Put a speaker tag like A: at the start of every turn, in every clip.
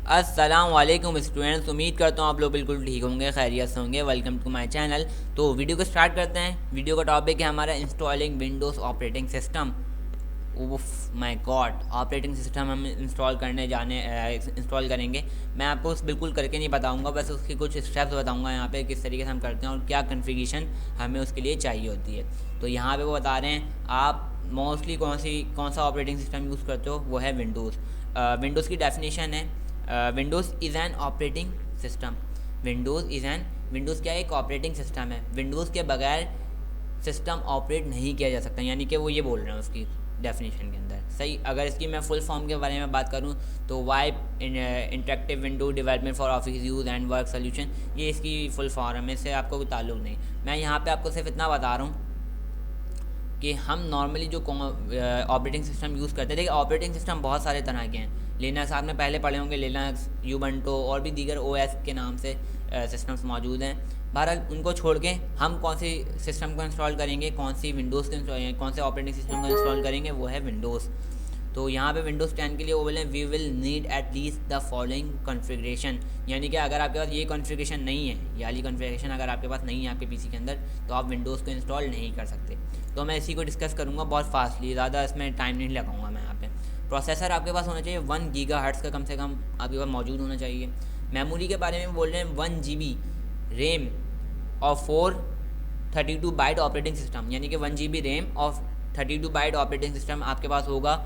A: अस्सलाम वालेकुम स्टूडेंट्स, उम्मीद करता हूँ आप लोग बिल्कुल ठीक होंगे, खैरियत से होंगे। Welcome to my channel. तो वीडियो को स्टार्ट करते हैं। वीडियो का टॉपिक है हमारा इंस्टॉलिंग विंडोज़ ऑपरेटिंग सिस्टम। उफ माय गॉड, ऑपरेटिंग सिस्टम हम इंस्टॉल करेंगे। मैं आपको बिल्कुल करके नहीं बताऊंगा, बस उसके कुछ स्टेप्स बताऊंगा यहाँ पे किस तरीके से हम करते हैं और क्या कन्फिगरेशन हमें उसके लिए चाहिए होती है। तो यहाँ पे वो बता रहे हैं आप मोस्टली कौन सा ऑपरेटिंग सिस्टम यूज़ करते हो, वो है विंडोज़। विंडोज़ की डेफिनेशन है Windows is an operating system. Windows क्या है, एक ऑपरेटिंग सिस्टम है। विंडोज़ के बगैर सिस्टम ऑपरेट नहीं किया जा सकता, यानी कि वो ये बोल रहे हैं उसकी डेफिनेशन के अंदर। सही, अगर इसकी मैं फुल फॉर्म के बारे में बात करूँ तो wipe interactive window development for office use and work solution, ये इसकी फुल फॉर्म है। इससे आपको कोई ताल्लुक नहीं। मैं यहाँ पे आपको सिर्फ इतना बता रहा हूँ कि हम नॉर्मली जो ऑपरेटिंग सिस्टम यूज़ करते हैं। देखिए, ऑपरेटिंग सिस्टम बहुत सारे तरह के हैं। लिनक्स आपने पहले पढ़े होंगे, लिनक्स, यूबंटो और भी दीगर ओएस के नाम से सिस्टम्स मौजूद हैं। बहरहाल उनको छोड़ के हम कौन सी सिस्टम को इंस्टॉल करेंगे, कौन सी विंडोज़ को कौन से ऑपरेटिंग सिस्टम को इंस्टॉल करेंगे, वो है विंडोज़। तो यहाँ पे विंडोज़ 10 के लिए वो बोले we will need at least the following configuration, यानी कि अगर आपके पास ये कॉन्फ़िगरेशन नहीं है, ये वाली कॉन्फ़िगरेशन अगर आपके पास नहीं है आपके पीसी के अंदर, तो आप विंडोज़ को इंस्टॉल नहीं कर सकते। तो मैं इसी को डिस्कस करूँगा बहुत फास्टली, ज़्यादा इसमें टाइम नहीं लगाऊंगा मैं यहाँ पे। प्रोसेसर आपके पास होना चाहिए 1 गीगाहर्ट्ज़ का कम से कम आपके पास मौजूद होना चाहिए। मेमोरी के बारे में बोल रहे हैं 1 GB रैम और 432 बाइट ऑपरेटिंग सिस्टम, यानी कि 1 GB रैम और 32 बाइट ऑपरेटिंग सिस्टम आपके पास होगा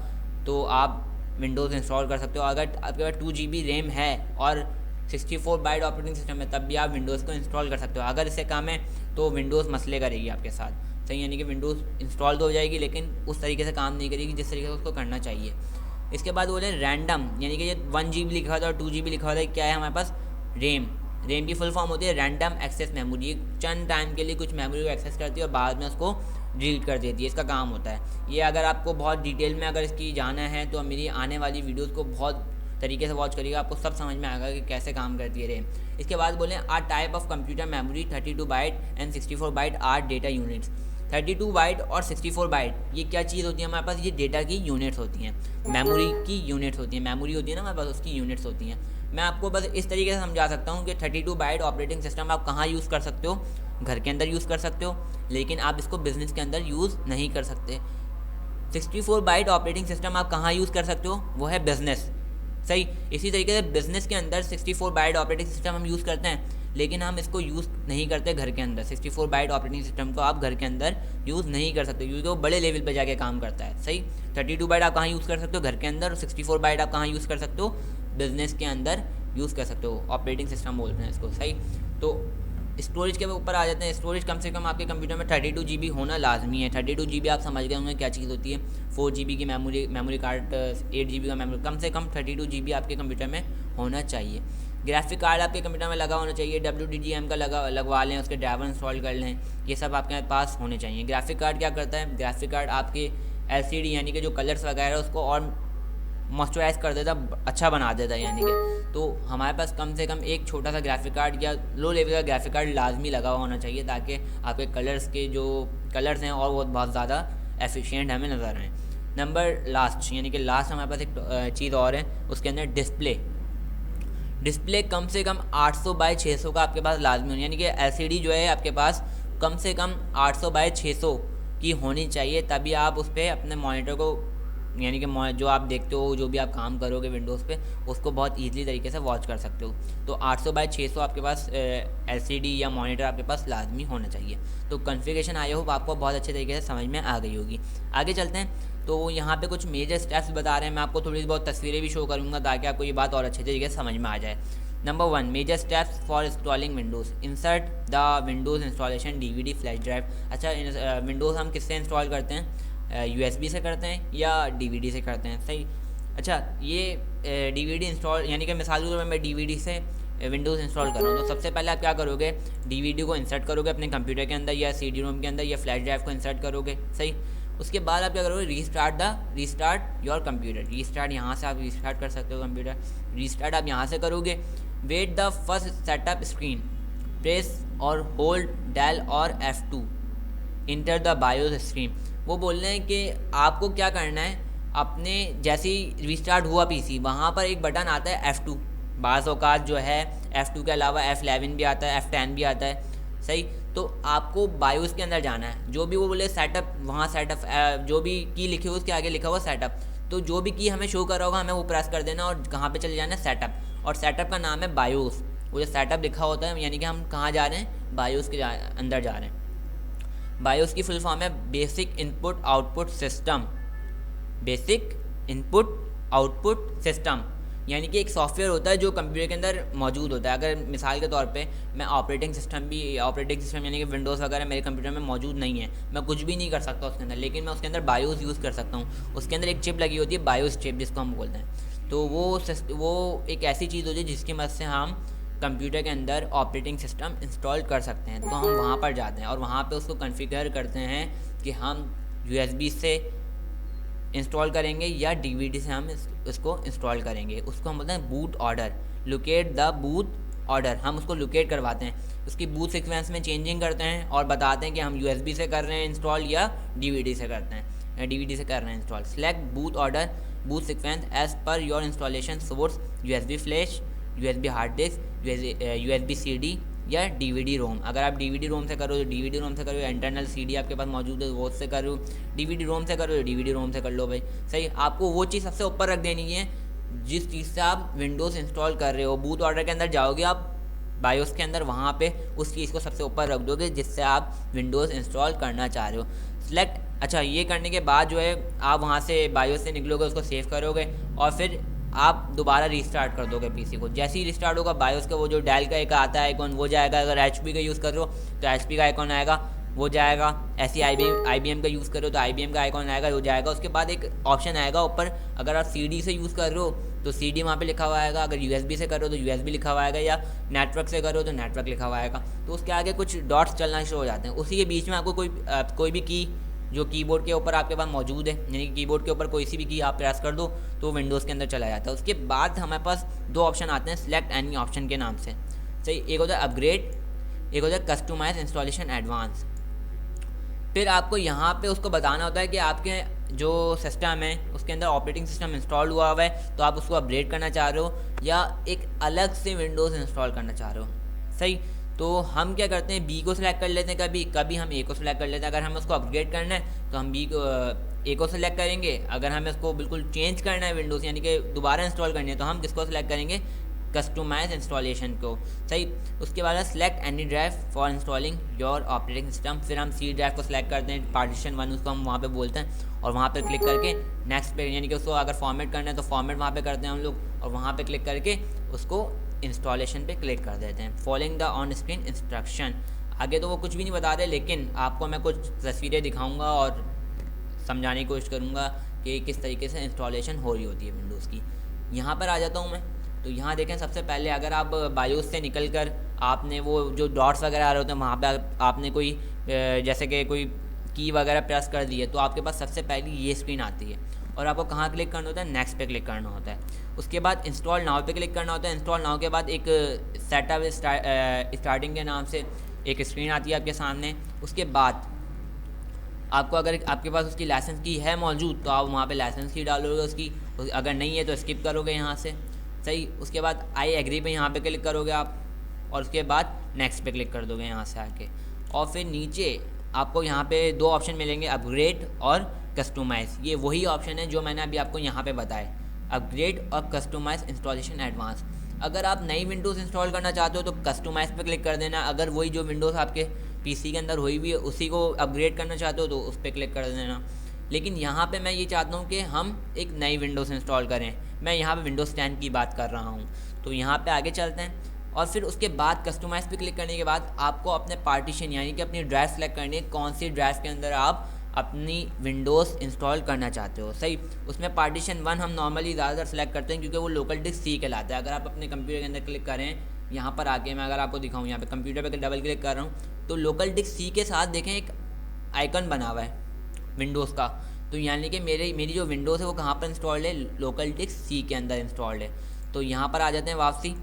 A: तो आप विंडोज़ इंस्टॉल कर सकते हो। अगर आपके पास 2 GB रैम है और 64 बाइट ऑपरेटिंग सिस्टम है, तब भी आप विंडोज़ को इंस्टॉल कर सकते हो। अगर इससे कम है तो विंडोज़ मसले करेगी आपके साथ। सही, यानी कि विंडोज़ इंस्टॉल तो हो जाएगी लेकिन उस तरीके से काम नहीं करेगी जिस तरीके से उसको करना चाहिए। इसके बाद बोले रैंडम, यानी कि ये 1 GB लिखा होता है और 2 GB लिखा होता है, क्या है हमारे पास, रैम की फुल फॉर्म होती है रैंडम एक्सेस मेमोरी। चंद टाइम के लिए कुछ मेमोरी को एक्सेस करती है और बाद में उसको डिलीट कर देती है, इसका काम होता है ये। अगर आपको बहुत डिटेल में अगर इसकी जाना है तो मेरी आने वाली वीडियोज़ को बहुत तरीके से वॉच करिएगा, आपको सब समझ में आएगा कि कैसे काम करती है रैम। इसके बाद बोले a type of computer memory 32 byte and 64 byte are data units. 32 byte और 64 बाइट ये क्या चीज़ होती है हमारे पास, ये डेटा की यूनिट्स होती हैं, मेमोरी की यूनिट्स होती हैं। मेमोरी होती है ना हमारे पास, उसकी यूनिट्स होती हैं। मैं आपको बस इस तरीके से समझा सकता हूँ कि 32 बाइट ऑपरेटिंग सिस्टम आप कहाँ यूज़ कर सकते हो, घर के अंदर यूज़ कर सकते हो, लेकिन आप इसको बिज़नेस के अंदर यूज़ नहीं कर सकते। 64 बाइट ऑपरेटिंग सिस्टम आप कहाँ यूज़ कर सकते हो, वो है बिज़नेस। सही, इसी तरीके से बिज़नेस के अंदर 64 बाइट ऑपरेटिंग सिस्टम हम यूज़ करते हैं, लेकिन हम इसको यूज़ नहीं करते घर के अंदर। 64 बाइट ऑपरेटिंग सिस्टम को आप घर के अंदर यूज़ नहीं कर सकते क्योंकि वो बड़े लेवल पर जाके काम करता है। सही, 32 बाइट आप कहाँ यूज़ कर सकते हो, घर के अंदर, और 64 बाइट आप कहाँ यूज़ कर सकते हो, बिज़नेस के अंदर यूज़ कर सकते हो। ऑपरेटिंग सिस्टम बोलते हैं इसको। सही, तो स्टोरेज के ऊपर आ जाते हैं। स्टोरेज कम से कम आपके कंप्यूटर में 32 GB होना लाजमी है। 32 GB आप समझ गए होंगे क्या चीज़ होती है। 4 GB की मेमोरी कार्ड, 8 GB का मेमोरी, कम से कम 32 GB आपके कंप्यूटर में होना चाहिए। ग्राफिक कार्ड आपके कंप्यूटर में लगा होना चाहिए, WDGM का लगवा लें, उसके ड्राइवर इंस्टॉल कर लें, ये सब आपके पास होने चाहिए। ग्राफिक कार्ड क्या करता है, ग्राफिक कार्ड आपके LCD यानी कि जो कलर्स वगैरह उसको और मॉइस्चराइज कर देता, अच्छा बना देता है। यानी कि तो हमारे पास कम से कम एक छोटा सा ग्राफिक कार्ड या लो लेवल का ग्राफिक कार्ड लाजमी लगा हुआ होना चाहिए, ताकि आपके कलर्स के जो कलर्स हैं और वो बहुत ज़्यादा एफिशिएंट हमें नज़र आएँ। नंबर लास्ट, यानी कि लास्ट हमारे पास एक चीज़ और है, उसके अंदर डिस्प्ले कम से कम 800 बाई 600 का आपके पास लाजमी होनी, यानी कि LCD जो है आपके पास कम से कम 800 बाई 600 की होनी चाहिए, तभी आप उस पर अपने मॉनिटर को, यानी कि जो आप देखते हो, जो भी आप काम करोगे विंडोज़ पे, उसको बहुत ईजीली तरीके से वॉच कर सकते हो। तो 800 बाई 600 आपके पास LCD या मॉनिटर आपके पास लाजमी होना चाहिए। तो कॉन्फ़िगरेशन आई होप आपको बहुत अच्छे तरीके से समझ में आ गई होगी। आगे चलते हैं। तो यहाँ पे कुछ मेजर स्टेप्स बता रहे हैं, मैं आपको थोड़ी बहुत तस्वीरें भी शो करूँगा ताकि आपको ये बात और अच्छे तरीके से समझ में आ जाए। Number 1, major steps for installing Windows. Insert the Windows installation DVD flash drive. अच्छा, विंडोज़ हम किससे इंस्टॉल करते हैं, USB से करते हैं या DVD से करते हैं। सही, अच्छा, ये DVD इंस्टॉल, यानी कि मिसाल के तौर पर मैं DVD से विंडोज़ इंस्टॉल कर रहा हूँ, तो सबसे पहले आप क्या करोगे, DVD को इंसर्ट करोगे अपने कंप्यूटर के अंदर या CD रोम के अंदर, या फ्लैश ड्राइव को इंसर्ट करोगे। सही, उसके बाद आप क्या करोगे, रीस्टार्ट योर कंप्यूटर। रीस्टार्ट यहाँ से आप रीस्टार्ट कर सकते हो कंप्यूटर, रीस्टार्ट आप यहाँ से करोगे। Wait the first setup screen, press और होल्ड डेल और F2, enter the BIOS screen. वो बोल रहे हैं कि आपको क्या करना है, अपने जैसे ही रिस्टार्ट हुआ PC, वहाँ पर एक बटन आता है F2, बाज़ औक़ात जो है F2 के अलावा F11 भी आता है, F10 भी आता है, सही। तो आपको बायोस के अंदर जाना है, जो भी वो बोले सेटअप, वहाँ सेटअप जो भी की लिखी हो उसके आगे लिखा हुआ सेटअप, तो जो भी की हमें शो कर रहा होगा हमें वो प्रेस कर देना और कहाँ पे चले जाना है सेटअप, और सेटअप का नाम है बायोस। वो जो सेटअप लिखा होता है यानी कि हम कहाँ जा रहे हैं, बायोस के अंदर जा रहे हैं। बायोस की फुल फॉर्म है basic input output system. Basic input output system यानी कि एक सॉफ्टवेयर होता है जो कंप्यूटर के अंदर मौजूद होता है। अगर मिसाल के तौर पे मैं ऑपरेटिंग सिस्टम यानी कि विंडोज़ वगैरह मेरे कंप्यूटर में मौजूद नहीं है, मैं कुछ भी नहीं कर सकता उसके अंदर, लेकिन मैं उसके अंदर बायोस यूज़ कर सकता हूँ। उसके अंदर एक चिप लगी होती है, बायोस चिप जिसको हम बोलते हैं। तो वो एक ऐसी चीज़ होती है जिसकी मदद से हम कंप्यूटर के अंदर ऑपरेटिंग सिस्टम इंस्टॉल कर सकते हैं। तो हम वहाँ पर जाते हैं और वहाँ पर उसको कॉन्फ़िगर करते हैं कि हम USB से इंस्टॉल करेंगे या DVD से हम इसको इंस्टॉल करेंगे। उसको हम बोलते हैं boot order, locate the boot order. हम उसको लोकेट करवाते हैं, उसकी बूट सीक्वेंस में चेंजिंग करते हैं और बताते हैं कि हम USB से कर रहे हैं इंस्टॉल या DVD से करते हैं, या DVD से कर रहे हैं install. Select boot order boot sequence as per your installation source, USB flash, USB hard disk, USB CD या DVD रोम। अगर आप DVD रोम से करो तो DVD रोम से करो, या इंटरनल CD आपके पास मौजूद है वो उससे करो। DVD रोम से करो तो DVD रोम से कर लो भाई, सही। आपको वो चीज़ सबसे ऊपर रख देनी है जिस चीज़ से आप विंडोज़ इंस्टॉल कर रहे हो। बूट ऑर्डर के अंदर जाओगे आप बायोस के अंदर, वहाँ पे उस चीज़ को सबसे ऊपर रख दोगे जिससे आप विंडोज़ इंस्टॉल करना चाह रहे हो। सिलेक्ट, अच्छा ये करने के बाद जो है आप वहाँ से बायोस से निकलोगे, उसको सेव करोगे और फिर आप दोबारा रीस्टार्ट कर दोगे पीसी को। जैसे ही रिस्टार्ट होगा बायोस का वो जो डेल का एक आता है आइकॉन वो जाएगा। अगर HP का यूज़ कर रहे हो तो HP का आइकॉन आएगा, वो जाएगा। ऐसे IBM का यूज़ कर रहे हो तो IBM का आइकॉन आएगा, वो जाएगा। उसके बाद एक ऑप्शन आएगा ऊपर, अगर आप CD से यूज़ कर रहे हो तो CD वहाँ पे लिखा हुआ आएगा, अगर USB से कर रहे हो तो USB लिखा हुआ आएगा, या नेटवर्क से कर रहे हो तो नेटवर्क लिखा हुआ आएगा। तो उसके आगे कुछ डॉट्स चलना शुरू हो जाते हैं। उसी के बीच में आपको कोई भी की जो कीबोर्ड के ऊपर आपके पास मौजूद है, यानी कि कीबोर्ड के ऊपर कोई सी भी की आप प्रेस कर दो तो विंडोज़ के अंदर चला जाता है। उसके बाद हमारे पास दो ऑप्शन आते हैं सिलेक्ट एनी ऑप्शन के नाम से, सही। एक होता है अपग्रेड, एक होता है कस्टमाइज इंस्टॉलेशन एडवांस। फिर आपको यहाँ पे उसको बताना होता है कि आपके जो सिस्टम है उसके अंदर ऑपरेटिंग सिस्टम इंस्टॉल हुआ है तो आप उसको अपग्रेड करना चाह रहे हो या एक अलग से विंडोज़ इंस्टॉल करना चाह रहे हो, सही। तो हम क्या करते हैं, बी को सिलेक्ट कर लेते हैं, कभी हम ए को सिलेक्ट कर लेते हैं। अगर हमें उसको अपग्रेड करना है तो हम ए को सिलेक्ट करेंगे। अगर हमें उसको बिल्कुल चेंज करना है विंडोज़ यानी कि दोबारा इंस्टॉल करनी है तो हम किसको सिलेक्ट करेंगे, कस्टमाइज इंस्टॉलेशन को, सही। उसके बाद select any drive for installing your operating system. फिर हम सी ड्राइव को सिलेक्ट करते हैं, पार्टीशन 1 उसको हम वहाँ पे बोलते हैं, और वहाँ पे क्लिक करके नेक्स्ट पे, यानी कि उसको अगर फॉर्मेट करना है तो फॉर्मेट वहाँ पे करते हैं हम लोग, और वहाँ पे क्लिक करके उसको इंस्टॉलेशन पे क्लिक कर देते हैं। Following the on screen instruction, आगे तो वो कुछ भी नहीं बता रहे, लेकिन आपको मैं कुछ तस्वीरें दिखाऊँगा और समझाने की कोशिश करूँगा कि किस तरीके से इंस्टॉलेशन हो रही होती है विंडोज़ की। यहाँ पर आ जाता हूँ मैं, तो यहाँ देखें सबसे पहले अगर आप बायोस से निकल कर आपने वो जो डॉट्स वगैरह आ रहे होते हैं वहाँ पे आपने कोई जैसे कि कोई की वगैरह प्रेस कर दी है तो आपके पास सबसे पहले ये स्क्रीन आती है, और आपको कहाँ क्लिक करना होता है, नेक्स्ट पे क्लिक करना होता है। उसके बाद इंस्टॉल नाउ पे क्लिक करना होता है। इंस्टॉल नाउ के बाद एक सेटअप स्टार्टिंग के नाम से एक स्क्रीन आती है आपके सामने। उसके बाद आपको अगर आपके पास उसकी लाइसेंस की है मौजूद तो आप वहाँ पे लाइसेंस की डालोगे उसकी, अगर नहीं है तो स्किप करोगे यहाँ से, सही। उसके बाद आई एग्री पे यहाँ पे क्लिक करोगे आप, और उसके बाद नेक्स्ट पे क्लिक कर दोगे यहाँ से आके, और फिर नीचे आपको यहाँ पे दो ऑप्शन मिलेंगे, अपग्रेड और कस्टमाइज़। ये वही ऑप्शन है जो मैंने अभी आपको यहाँ पे बताया, अपग्रेड और कस्टमाइज़ इंस्टॉलेशन एडवांस। अगर आप नई विंडोज़ इंस्टॉल करना चाहते हो तो कस्टमाइज़ पे क्लिक कर देना। अगर वही जो विंडोज़ आपके पीसी के अंदर हुई हुई है उसी को अपग्रेड करना चाहते हो तो उस पर क्लिक कर देना। लेकिन यहाँ पे मैं ये चाहता हूँ कि हम एक नई विंडोज़ इंस्टॉल करें। मैं यहाँ पे विंडोज़ 10 की बात कर रहा हूँ, तो यहाँ पे आगे चलते हैं। और फिर उसके बाद कस्टमाइज़ पे क्लिक करने के बाद आपको अपने पार्टीशन यानी कि अपनी ड्राइव सेलेक्ट करनी है, कौन सी ड्राइव के अंदर आप अपनी विंडोज़ इंस्टॉल करना चाहते हो, सही। उसमें पार्टीशन 1 हम नॉर्मली ज़्यादातर सेलेक्ट करते हैं क्योंकि वो लोकल डिस्क सी कहलाता है। अगर आप अपने कंप्यूटर के अंदर क्लिक करें, यहाँ पर आके मैं अगर आपको दिखाऊँ, यहाँ पे कंप्यूटर पे डबल क्लिक कर रहा हूँ तो लोकल डिस्क सी के साथ देखें एक आइकन बना हुआ है विंडोज़ का, तो यानी कि मेरी जो विंडोज़ है वो कहाँ पर इंस्टॉल्ड है, लोकल डिस्क सी के अंदर इंस्टॉल्ड है। तो यहाँ पर आ जाते हैं वापसी,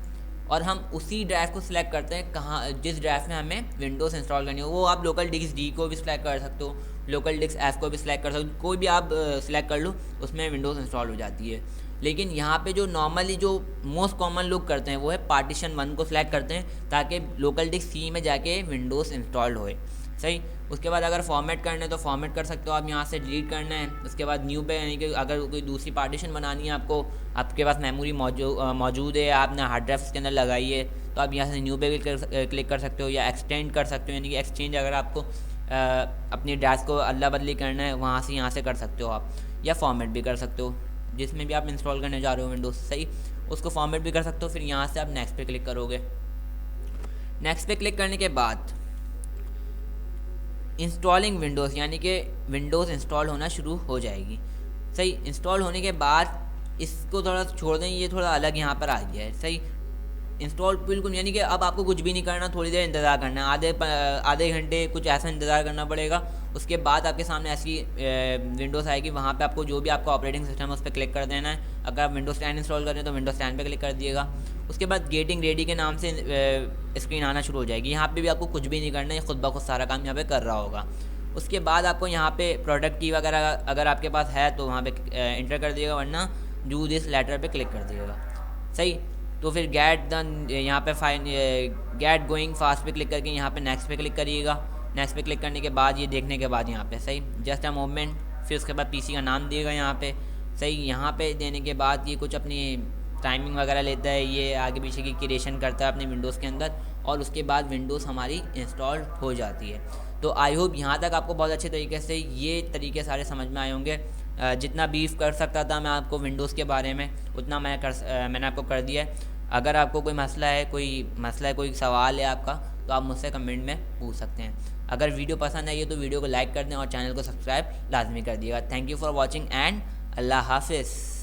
A: और हम उसी ड्राइव को सिलेक्ट करते हैं कहाँ, जिस ड्राइव में हमें विंडोज़ इंस्टॉल करनी हो। वो आप लोकल डिस्क डी को भी सिलेक्ट कर सकते हो, लोकल डिस्क एफ को भी सिलेक्ट कर सकते हो, कोई भी आप सिलेक्ट कर लो, उसमें विंडोज़ इंस्टॉल हो जाती है। लेकिन यहाँ पे जो नॉर्मली जो मोस्ट कॉमन लोग करते हैं वो है पार्टीशन 1 को सिलेक्ट करते हैं ताकि लोकल डिस्क सी में जाके विंडोज़ इंस्टॉल्ड होए। सही। उसके बाद अगर फॉर्मेट करना है तो फॉर्मेट कर सकते हो आप, यहाँ से डिलीट करना है। उसके बाद न्यू पे, यानी कि अगर कोई दूसरी पार्टीशन बनानी है आपको, आपके पास मेमोरी मौजूद है, आपने हार्ड ड्राइव के अंदर लगाई है, तो आप यहाँ से न्यू पे क्लिक कर सकते हो या एक्सटेंड कर सकते हो, यानी कि एक्सचेंज अगर आपको अपनी ड्राइव को अदला बदली करना है वहाँ से यहाँ से कर सकते हो आप, या फॉर्मेट भी कर सकते हो जिसमें भी आप इंस्टॉल करने जा रहे हो विंडोज़। सही। उसको फॉर्मेट भी कर सकते हो। फिर यहाँ से आप नेक्स्ट पे क्लिक करोगे। नेक्स्ट पे क्लिक करने के बाद इंस्टॉलिंग विंडोज़, यानी कि विंडोज़ इंस्टॉल होना शुरू हो जाएगी। सही। इंस्टॉल होने के बाद इसको थोड़ा छोड़ दें, ये थोड़ा अलग यहाँ पर आ गया है। सही। इंस्टॉल बिल्कुल, यानी कि अब आपको कुछ भी नहीं करना, थोड़ी देर इंतज़ार करना है, आधे घंटे कुछ ऐसा इंतज़ार करना पड़ेगा। उसके बाद आपके सामने ऐसी विंडोज़ आएगी, वहाँ पे आपको जो भी आपका ऑपरेटिंग सिस्टम है उस पर क्लिक कर देना है। अगर आप विंडोज़ 10 इंस्टॉल कर रहे हैं तो विंडोज़ 10 पे क्लिक कर दिएगा। उसके बाद गेटिंग रेडी के नाम से स्क्रीन आना शुरू हो जाएगी। यहाँ पे भी आपको कुछ भी नहीं करना है, खुद ब खुद सारा काम यहाँ पे कर रहा होगा। उसके बाद आपको यहाँ पे प्रोडक्ट की वगैरह अगर आपके पास है तो वहाँ पे इंटर कर दिएगा, वरना डू दिस लेटर पे क्लिक कर दिएगा। सही। तो फिर गेट डन, यहाँ पे गेट गोइंग फास्ट पे क्लिक करके यहाँ पे नेक्स्ट पे क्लिक करिएगा। नेक्स्ट पे क्लिक करने के बाद ये देखने के बाद यहाँ पे सही जस्ट अ मोमेंट, फिर उसके बाद पीसी का नाम दिएगा यहाँ पे। सही। यहाँ पे देने के बाद ये कुछ अपनी टाइमिंग वगैरह लेता है, ये आगे पीछे की क्रिएशन करता है अपने विंडोज़ के अंदर, और उसके बाद विंडोज़ हमारी इंस्टॉल हो जाती है। तो आई होप यहाँ तक आपको बहुत अच्छे तरीके से ये तरीके सारे समझ में आए होंगे। जितना ब्रीफ कर सकता था मैं आपको विंडोज़ के बारे में उतना मैंने आपको कर दिया है। अगर आपको कोई मसला है, कोई सवाल है आपका, तो आप मुझसे कमेंट में पूछ सकते हैं। अगर वीडियो पसंद आई है तो वीडियो को लाइक कर दें और चैनल को सब्सक्राइब लाजमी कर दिएगा। Thank you for watching and अल्लाह हाफिज़।